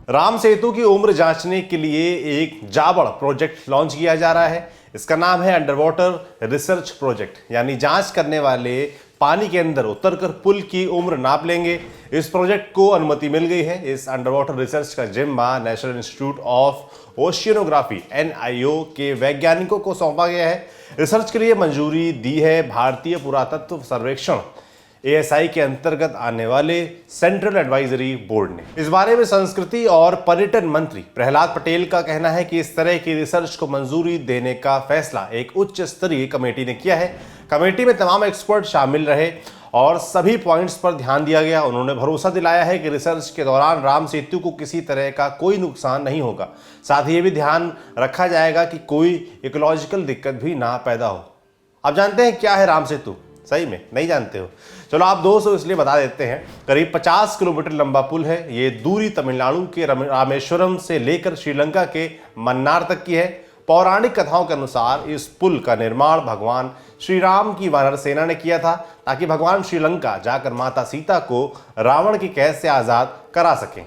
राम सेतु की उम्र जांचने के लिए एक जाबड़ प्रोजेक्ट लॉन्च किया जा रहा है। इसका नाम है अंडर वाटर रिसर्च प्रोजेक्ट, यानी जांच करने वाले पानी के अंदर उतरकर पुल की उम्र नाप लेंगे। इस प्रोजेक्ट को अनुमति मिल गई है। इस अंडर वाटर रिसर्च का जिम्मा national institute of oceanography NIO के वैज्ञानिकों को सौंपा गया है। रिसर्च के लिए मंजूरी दी है भारतीय पुरातत्व सर्वेक्षण ASI के अंतर्गत आने वाले सेंट्रल एडवाइजरी बोर्ड ने। इस बारे में संस्कृति और पर्यटन मंत्री प्रहलाद पटेल का कहना है कि इस तरह की रिसर्च को मंजूरी देने का फैसला एक उच्च स्तरीय कमेटी ने किया है। कमेटी में तमाम एक्सपर्ट शामिल रहे और सभी पॉइंट्स पर ध्यान दिया गया। उन्होंने भरोसा दिलाया है कि रिसर्च के दौरान राम सेतु को किसी तरह का कोई नुकसान नहीं होगा। साथ ही ये भी ध्यान रखा जाएगा कि कोई इकोलॉजिकल दिक्कत भी ना पैदा हो। अब जानते हैं क्या है राम सेतु? सही में नहीं जानते हो? चलो आप दोस्तों इसलिए बता देते हैं। करीब 50 किलोमीटर लंबा पुल है। ये दूरी तमिलनाडु के रामेश्वरम से लेकर श्रीलंका के मन्नार तक की है। पौराणिक कथाओं के अनुसार इस पुल का निर्माण भगवान श्री राम की वानर सेना ने किया था, ताकि भगवान श्रीलंका जाकर माता सीता को रावण की कैद से आजाद करा सकें।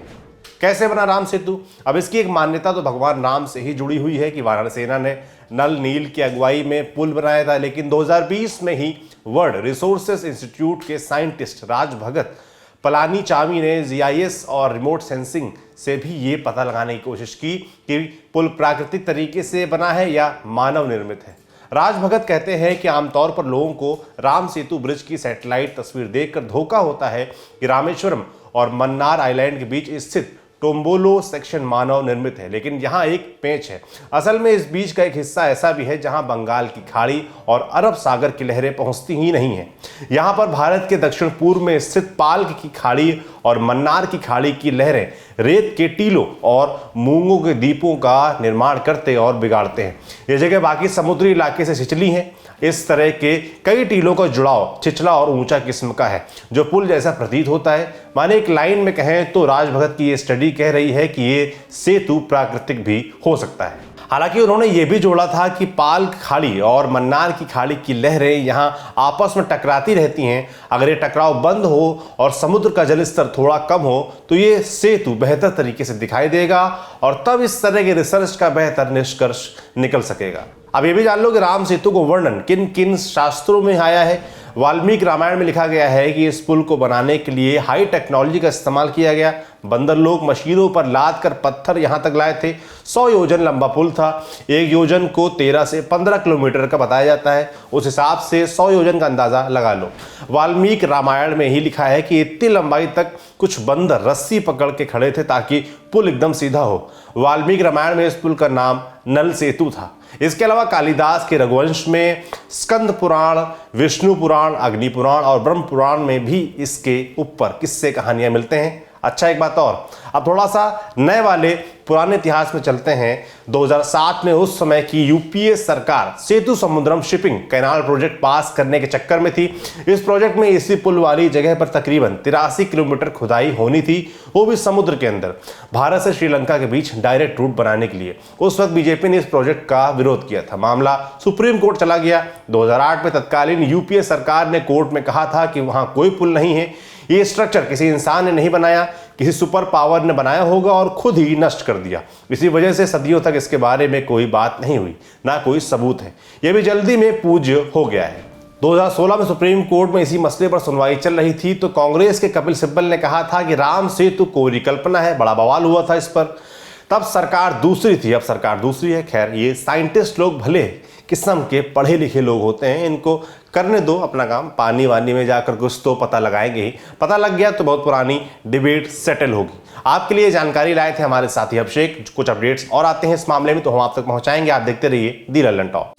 कैसे बना राम सेतु? अब इसकी एक मान्यता तो भगवान राम से ही जुड़ी हुई है कि वानर सेना ने नल नील की अगुवाई में पुल बनाया था, लेकिन 2020 में ही वर्ल्ड रिसोर्सेज इंस्टीट्यूट के साइंटिस्ट राज भगत पलानीचामी ने GIS और रिमोट सेंसिंग से भी ये पता लगाने की कोशिश की कि पुल प्राकृतिक तरीके से बना है या मानव निर्मित है। राज भगत कहते हैं कि आमतौर पर लोगों को राम सेतु ब्रिज की सैटेलाइट तस्वीर देखकर धोखा होता है कि रामेश्वरम और मन्नार आइलैंड के बीच स्थित टोम्बोलो सेक्शन मानव निर्मित है, लेकिन यहाँ एक पेंच है। असल में इस बीच का एक हिस्सा ऐसा भी है जहाँ बंगाल की खाड़ी और अरब सागर की लहरें पहुँचती ही नहीं हैं। यहाँ पर भारत के दक्षिण पूर्व में स्थित पाल्क की खाड़ी और मन्नार की खाड़ी की लहरें रेत के टीलों और मूंगों के द्वीपों का निर्माण करते और बिगाड़ते हैं। ये जगह बाकी समुद्री इलाके से छिछली है। इस तरह के कई टीलों का जुड़ाव छिछला और ऊंचा किस्म का है, जो पुल जैसा प्रतीत होता है। माने एक लाइन में कहें तो राज भगत की ये स्टडी कह रही है कि ये सेतु प्राकृतिक भी हो सकता है। हालांकि उन्होंने ये भी जोड़ा था कि पाल्क खाड़ी और मन्नार की खाड़ी की लहरें यहाँ आपस में टकराती रहती हैं। अगर ये टकराव बंद हो और समुद्र का जलस्तर थोड़ा कम हो तो ये सेतु बेहतर तरीके से दिखाई देगा और तब इस तरह के रिसर्च का बेहतर निष्कर्ष निकल सकेगा। अब ये भी जान लो कि राम सेतु को वर्णन किन किन शास्त्रों में आया है। वाल्मीकि रामायण में लिखा गया है कि इस पुल को बनाने के लिए हाई टेक्नोलॉजी का इस्तेमाल किया गया। बंदर लोग मशीनों पर लाद कर पत्थर यहाँ तक लाए थे। 100 योजन लंबा पुल था। एक योजन को 13 से 15 किलोमीटर का बताया जाता है। उस हिसाब से 100 योजन का अंदाजा लगा लो। वाल्मीकि रामायण में ही लिखा है कि इतनी लंबाई तक कुछ बंदर रस्सी पकड़ के खड़े थे ताकि पुल एकदम सीधा हो। वाल्मीकि रामायण में इस पुल का नाम नल सेतु था। इसके अलावा कालिदास के रघुवंश में, स्कंद पुराण, विष्णु पुराण, अग्नि पुराण और ब्रह्म पुराण में भी इसके ऊपर किस्से कहानियां मिलते हैं। अच्छा, एक बात और, अब थोड़ा सा नए वाले पुराने इतिहास में चलते हैं। 2007 में उस समय की UPA सरकार सेतु समुद्रम शिपिंग कैनाल प्रोजेक्ट पास करने के चक्कर में थी। इस प्रोजेक्ट में इसी पुल वाली जगह पर तकरीबन 83 किलोमीटर खुदाई होनी थी, वो भी समुद्र के अंदर, भारत से श्रीलंका के बीच डायरेक्ट रूट बनाने के लिए। उस वक्त BJP ने इस प्रोजेक्ट का विरोध किया था। मामला सुप्रीम कोर्ट चला गया। 2008 में तत्कालीन UPA सरकार ने कोर्ट में कहा था कि वहां कोई पुल नहीं है, ये स्ट्रक्चर किसी इंसान ने नहीं बनाया, किसी सुपर पावर ने बनाया होगा और खुद ही नष्ट कर दिया। इसी वजह से सदियों तक इसके बारे में कोई बात नहीं हुई, ना कोई सबूत है। यह भी जल्दी में पूज्य हो गया है। 2016 में सुप्रीम कोर्ट में इसी मसले पर सुनवाई चल रही थी तो कांग्रेस के कपिल सिब्बल ने कहा था कि राम सेतु कोई कल्पना है। बड़ा बवाल हुआ था इस पर। तब सरकार दूसरी थी, अब सरकार दूसरी है। खैर, ये साइंटिस्ट लोग भले किस्म के पढ़े लिखे लोग होते हैं, इनको करने दो अपना काम। पानी वानी में जाकर कुछ तो पता लगाएंगे ही। पता लग गया तो बहुत पुरानी डिबेट सेटल होगी। आपके लिए जानकारी लाए थे हमारे साथी अभिषेक। कुछ अपडेट्स और आते हैं इस मामले में तो हम आप तक पहुंचाएंगे। आप देखते रहिए दी लल्लन टॉक।